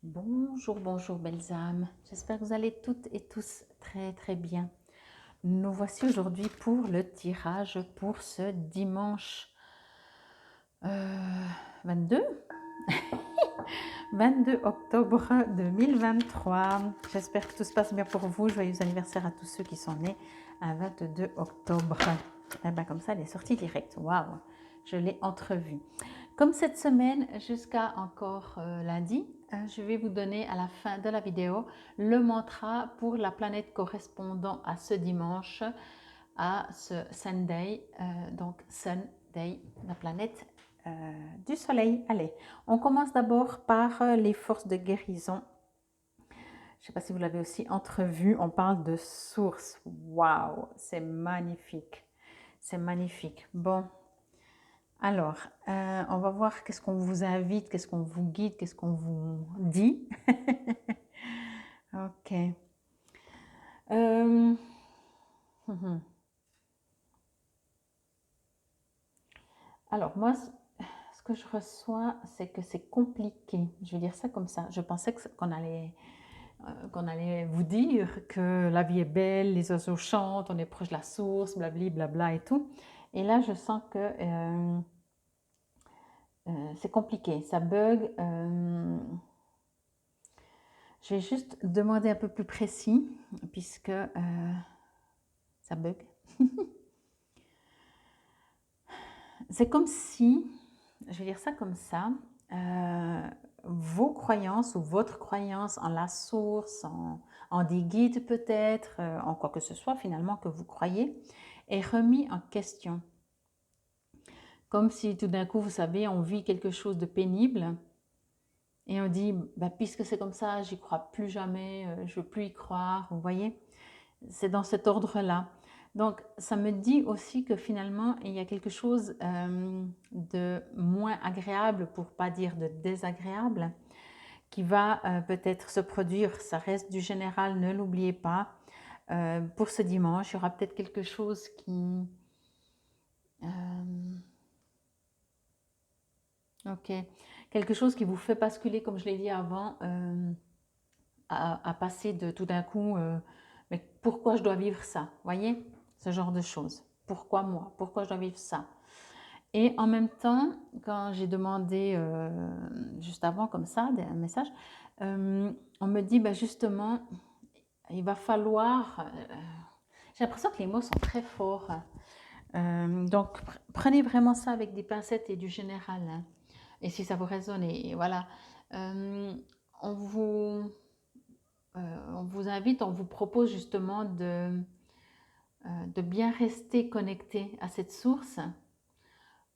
Bonjour, bonjour belles âmes. J'espère que vous allez toutes et tous très très bien. Nous voici aujourd'hui pour le tirage pour ce dimanche 22, 22 octobre 2023. J'espère que tout se passe bien pour vous. Joyeux anniversaire à tous ceux qui sont nés un 22 octobre. Et ben comme ça, elle est sortie directe. Waouh, je l'ai entrevue. Comme cette semaine jusqu'à encore lundi, je vais vous donner à la fin de la vidéo le mantra pour la planète correspondant à ce dimanche, à ce Sunday, donc Sunday, la planète du soleil. Allez, on commence d'abord par les forces de guérison. Je ne sais pas si vous l'avez aussi entrevu, on parle de source. Waouh, c'est magnifique. C'est magnifique. Bon, alors, on va voir qu'est-ce qu'on vous invite, qu'est-ce qu'on vous guide, qu'est-ce qu'on vous dit. Ok. Euh, mhm. Alors, moi, ce que je reçois, c'est que c'est compliqué. Je vais dire ça comme ça. Je pensais qu'on allait vous dire que la vie est belle, les oiseaux chantent, on est proche de la source, blabli, blabla et tout. Et là, je sens que c'est compliqué, ça bug. Je vais juste demander un peu plus précis, puisque ça bug. C'est comme si, je vais dire ça comme ça, vos croyances ou votre croyance en la source, en des guides peut-être, en quoi que ce soit finalement que vous croyez, est remis en question. Comme si tout d'un coup, vous savez, on vit quelque chose de pénible et on dit, bah, puisque c'est comme ça, j'y crois plus jamais, je veux plus y croire, vous voyez. C'est dans cet ordre-là. Donc, ça me dit aussi que finalement, il y a quelque chose de moins agréable, pour pas dire de désagréable, qui va peut-être se produire. Ça reste du général, ne l'oubliez pas. Pour ce dimanche, il y aura peut-être quelque chose qui... ok. Quelque chose qui vous fait basculer, comme je l'ai dit avant, à passer de tout d'un coup, mais pourquoi je dois vivre ça? Voyez, ce genre de choses. Pourquoi moi? Pourquoi je dois vivre ça? Et en même temps, quand j'ai demandé juste avant, comme ça, un message, on me dit bah, justement, il va falloir. J'ai l'impression que les mots sont très forts. Donc, prenez vraiment ça avec des pincettes et du général. Hein. Et si ça vous résonne, et voilà. Euh, on vous on vous invite, on vous propose justement de bien rester connecté à cette source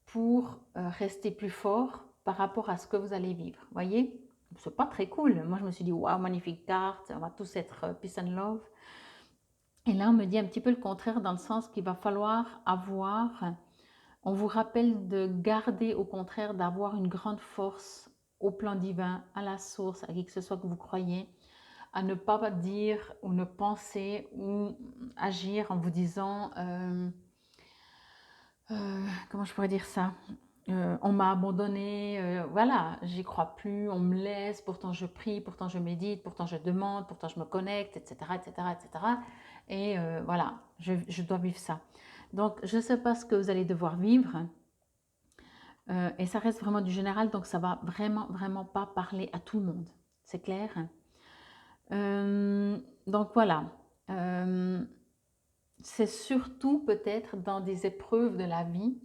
pour rester plus fort par rapport à ce que vous allez vivre. Voyez, c'est pas très cool. Moi, je me suis dit, waouh, magnifique carte, on va tous être peace and love. Et là, on me dit un petit peu le contraire dans le sens qu'il va falloir avoir, on vous rappelle de garder au contraire, d'avoir une grande force au plan divin, à la source, à qui que ce soit que vous croyez, à ne pas dire ou ne penser ou agir en vous disant comment je pourrais dire ça, on m'a abandonné, voilà, j'y crois plus, on me laisse, pourtant je prie, pourtant je médite, pourtant je demande, pourtant je me connecte, etc., etc., etc. Et voilà, je dois vivre ça. Donc, je ne sais pas ce que vous allez devoir vivre, et ça reste vraiment du général, donc ça va vraiment, vraiment pas parler à tout le monde, c'est clair. Donc voilà, c'est surtout peut-être dans des épreuves de la vie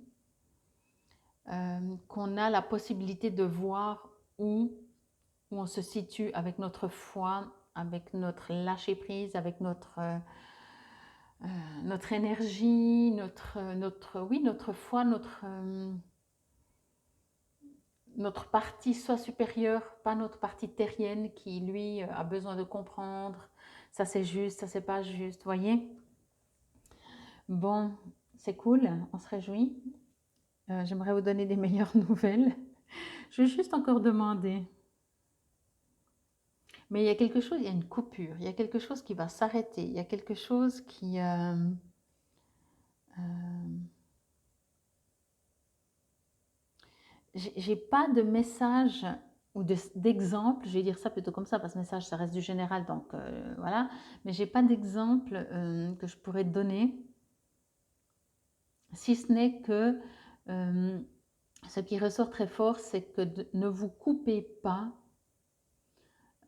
qu'on a la possibilité de voir où on se situe avec notre foi, avec notre lâcher-prise, avec notre énergie, oui, notre foi, notre partie soit supérieure, pas notre partie terrienne qui, lui, a besoin de comprendre. Ça c'est juste, ça c'est pas juste, voyez. Bon, c'est cool, on se réjouit. J'aimerais vous donner des meilleures nouvelles. Je vais juste encore demander. Mais il y a quelque chose, il y a une coupure, il y a quelque chose qui va s'arrêter, il y a quelque chose qui... j'ai pas de message ou d'exemple, je vais dire ça plutôt comme ça, parce que le message, ça reste du général, donc voilà. Mais j'ai pas d'exemple que je pourrais te donner, si ce n'est que ce qui ressort très fort, c'est que ne vous coupez pas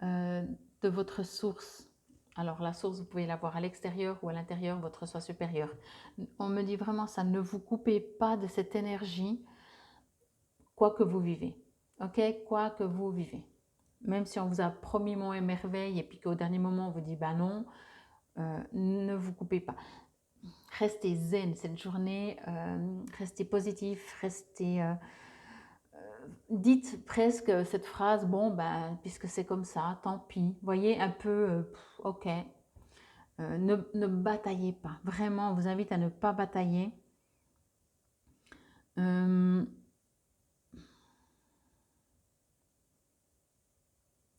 de votre source. Alors la source, vous pouvez l'avoir à l'extérieur ou à l'intérieur, votre soi supérieur. On me dit vraiment ça, ne vous coupez pas de cette énergie, quoi que vous vivez. Ok, quoi que vous vivez. Même si on vous a promis mon merveille et puis qu'au dernier moment on vous dit bah non, ne vous coupez pas. Restez zen cette journée, restez positif, restez... dites presque cette phrase, bon ben puisque c'est comme ça, tant pis. Voyez un peu, ok, ne bataillez pas. Vraiment, on vous invite à ne pas batailler.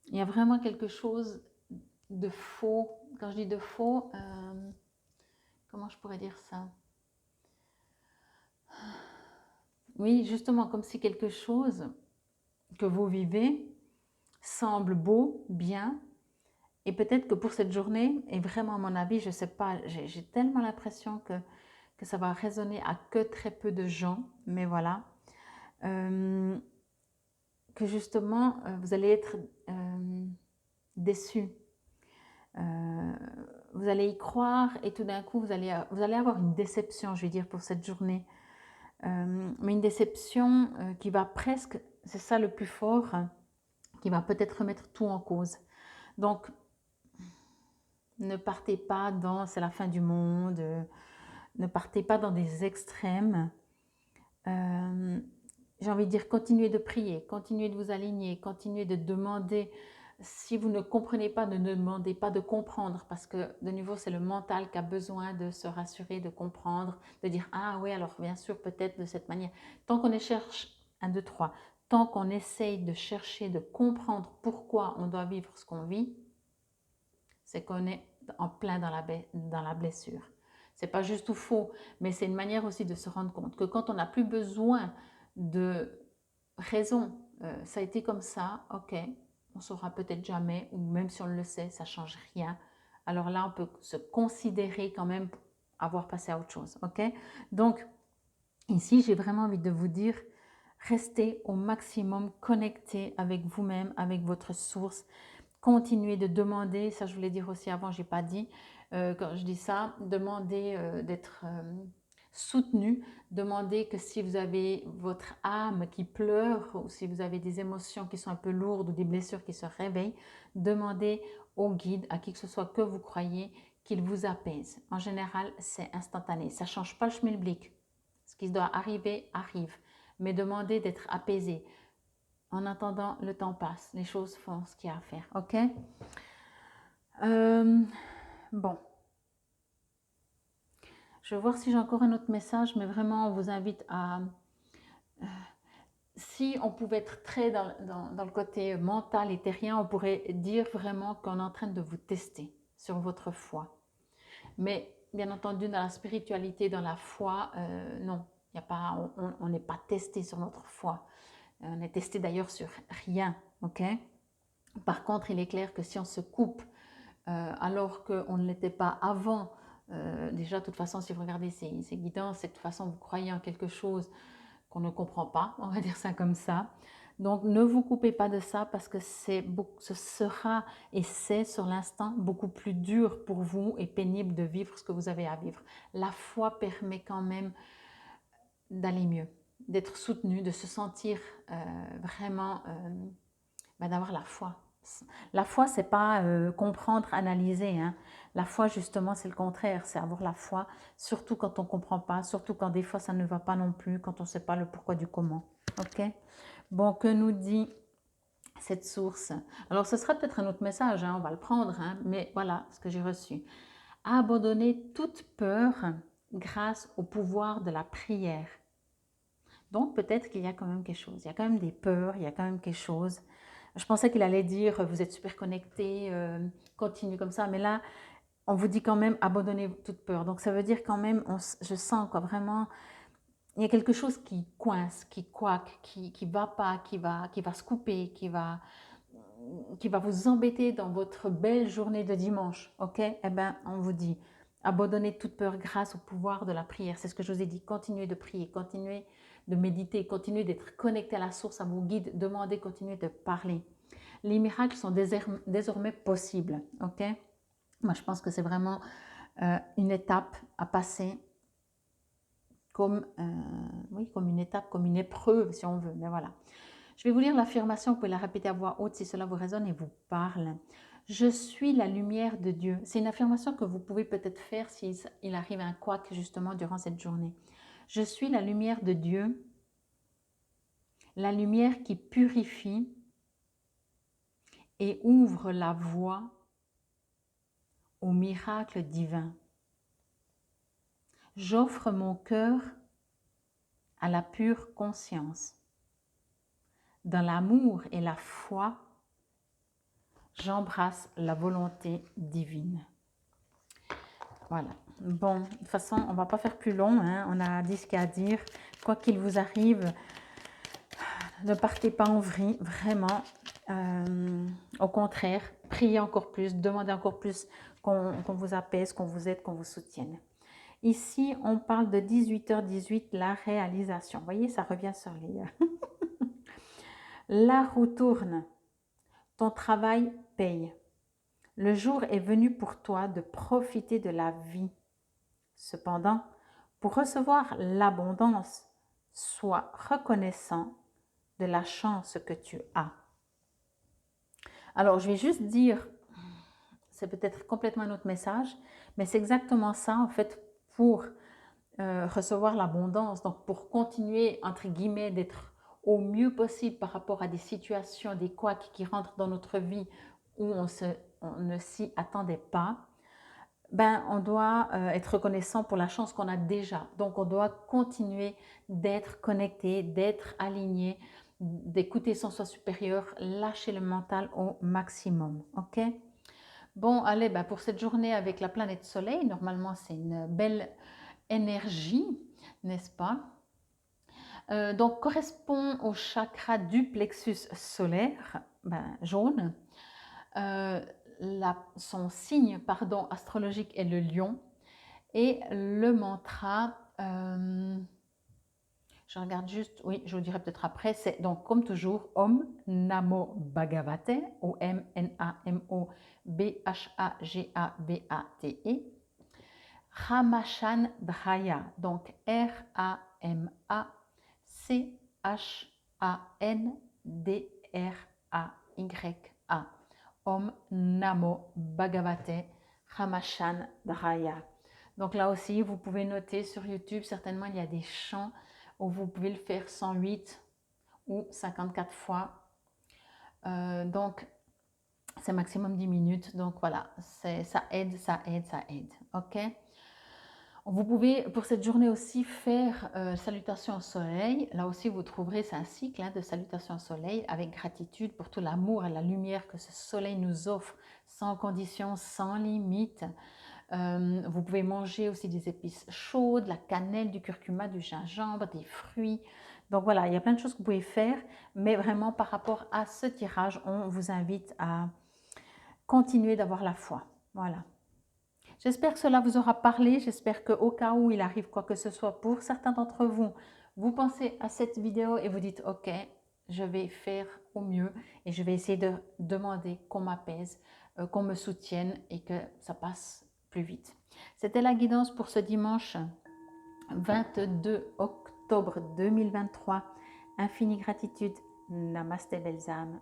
Il y a vraiment quelque chose de faux. Quand je dis de faux, comment je pourrais dire ça? Oui, justement, comme si quelque chose que vous vivez semble beau, bien, et peut-être que pour cette journée, et vraiment à mon avis, je ne sais pas, j'ai tellement l'impression que ça va résonner à que très peu de gens, mais voilà, que justement, vous allez être déçus. Vous allez y croire et tout d'un coup, vous allez avoir une déception, je vais dire, pour cette journée. Mais une déception qui va presque, c'est ça le plus fort, qui va peut-être remettre tout en cause. Donc, ne partez pas dans c'est la fin du monde, ne partez pas dans des extrêmes. J'ai envie de dire, continuez de prier, continuez de vous aligner, continuez de demander. Si vous ne comprenez pas, ne demandez pas de comprendre, parce que de nouveau, c'est le mental qui a besoin de se rassurer, de comprendre, de dire, ah oui, alors bien sûr, peut-être de cette manière. Tant qu'on cherche, 1, 2, 3, tant qu'on essaye de chercher, de comprendre pourquoi on doit vivre ce qu'on vit, c'est qu'on est en plein dans la blessure. C'est pas juste ou faux, mais c'est une manière aussi de se rendre compte que quand on n'a plus besoin de raison, ça a été comme ça, ok, on saura peut-être jamais, ou même si on le sait, ça change rien. Alors là, on peut se considérer quand même avoir passé à autre chose, ok. Donc, ici, j'ai vraiment envie de vous dire, restez au maximum connecté avec vous-même, avec votre source. Continuez de demander, ça je voulais dire aussi avant, je n'ai pas dit, quand je dis ça, demandez d'être soutenu, demandez que si vous avez votre âme qui pleure ou si vous avez des émotions qui sont un peu lourdes ou des blessures qui se réveillent, demandez au guide, à qui que ce soit que vous croyez, qu'il vous apaise. En général, c'est instantané, ça ne change pas le schmilblick. Ce qui doit arriver, arrive. Mais demandez d'être apaisé. En attendant, le temps passe, les choses font ce qu'il y a à faire, ok. Bon. Je vais voir si j'ai encore un autre message, mais vraiment, on vous invite à... si on pouvait être très dans le côté mental et terrien, on pourrait dire vraiment qu'on est en train de vous tester sur votre foi. Mais bien entendu, dans la spiritualité, dans la foi, non, y a pas, on n'est pas testé sur notre foi. On est testé d'ailleurs sur rien, ok. Par contre, il est clair que si on se coupe alors qu'on ne l'était pas avant, déjà de toute façon si vous regardez ces guidances, de toute façon vous croyez en quelque chose qu'on ne comprend pas, on va dire ça comme ça. Donc ne vous coupez pas de ça parce que ce sera et c'est sur l'instant beaucoup plus dur pour vous et pénible de vivre ce que vous avez à vivre. La foi permet quand même d'aller mieux, d'être soutenu, de se sentir vraiment, d'avoir la foi. La foi, c'est pas comprendre, analyser. Hein. La foi, justement, c'est le contraire. C'est avoir la foi, surtout quand on ne comprend pas, surtout quand des fois ça ne va pas non plus, quand on ne sait pas le pourquoi du comment. Ok. Bon, que nous dit cette source? Alors, ce sera peut-être un autre message, hein, on va le prendre, hein, mais voilà ce que j'ai reçu. Abandonner toute peur grâce au pouvoir de la prière. Donc, peut-être qu'il y a quand même quelque chose. Il y a quand même des peurs, il y a quand même quelque chose. Je pensais qu'il allait dire, vous êtes super connecté, continue comme ça. Mais là, on vous dit quand même, abandonnez toute peur. Donc, ça veut dire quand même, je sens quoi, vraiment, il y a quelque chose qui coince, qui coaque, qui va pas, qui va se couper, qui va vous embêter dans votre belle journée de dimanche, ok? Eh bien, on vous dit, abandonnez toute peur grâce au pouvoir de la prière. C'est ce que je vous ai dit, continuez de prier, continuez de méditer, continuez d'être connecté à la source, à vos guides, demandez, continuez de parler. Les miracles sont désormais possibles, ok? Moi, je pense que c'est vraiment une étape à passer comme, oui, comme une étape, comme une épreuve, si on veut, mais voilà. Je vais vous lire l'affirmation, vous pouvez la répéter à voix haute si cela vous résonne et vous parle. Je suis la lumière de Dieu. C'est une affirmation que vous pouvez peut-être faire s'il arrive un couac justement durant cette journée. Je suis la lumière de Dieu, la lumière qui purifie et ouvre la voie au miracle divin. J'offre mon cœur à la pure conscience. Dans l'amour et la foi, j'embrasse la volonté divine. Voilà. Bon, de toute façon, on ne va pas faire plus long. Hein. On a dit ce qu'il y a à dire. Quoi qu'il vous arrive, ne partez pas en vrille, vraiment. Au contraire, priez encore plus, demandez encore plus qu'on vous apaise, qu'on vous aide, qu'on vous soutienne. Ici, on parle de 18h18, la réalisation. Vous voyez, ça revient sur les... La roue tourne. Ton travail paye. Le jour est venu pour toi de profiter de la vie. Cependant, pour recevoir l'abondance, sois reconnaissant de la chance que tu as. Alors, je vais juste dire, c'est peut-être complètement un autre message, mais c'est exactement ça, en fait, pour recevoir l'abondance, donc pour continuer, entre guillemets, d'être au mieux possible par rapport à des situations, des couacs qui rentrent dans notre vie où on ne s'y attendait pas, ben, on doit être reconnaissant pour la chance qu'on a déjà. Donc, on doit continuer d'être connecté, d'être aligné, d'écouter son soi supérieur, lâcher le mental au maximum. Ok? Bon, allez, ben, pour cette journée avec la planète Soleil, normalement, c'est une belle énergie, n'est-ce pas? Donc, correspond au chakra du plexus solaire, ben, jaune. Son signe astrologique est le lion. Et le mantra, je regarde juste, oui, je vous dirai peut-être après, c'est donc comme toujours Om Namo Bhagavate, O-M-N-A-M-O-B-H-A-G-A-V-A-T-E, Ramachandraya, donc R-A-M-A-C-H-A-N-D-R-A-Y-A, Om Namo Bhagavate Ramachandraya. Donc là aussi, vous pouvez noter sur YouTube, certainement il y a des chants où vous pouvez le faire 108 ou 54 fois. Donc, c'est maximum 10 minutes. Donc voilà, ça aide, ça aide, ça aide. Ok? Vous pouvez, pour cette journée aussi, faire salutation au soleil. Là aussi, vous trouverez, c'est un cycle de salutation au soleil avec gratitude pour tout l'amour et la lumière que ce soleil nous offre, sans condition, sans limite. Vous pouvez manger aussi des épices chaudes, la cannelle, du curcuma, du gingembre, des fruits. Donc voilà, il y a plein de choses que vous pouvez faire, mais vraiment par rapport à ce tirage, on vous invite à continuer d'avoir la foi. Voilà. J'espère que cela vous aura parlé. J'espère qu'au cas où il arrive quoi que ce soit pour certains d'entre vous, vous pensez à cette vidéo et vous dites « Ok, je vais faire au mieux et je vais essayer de demander qu'on m'apaise, qu'on me soutienne et que ça passe plus vite. » C'était la guidance pour ce dimanche 22 octobre 2023. Infinie gratitude. Namasté belles âmes.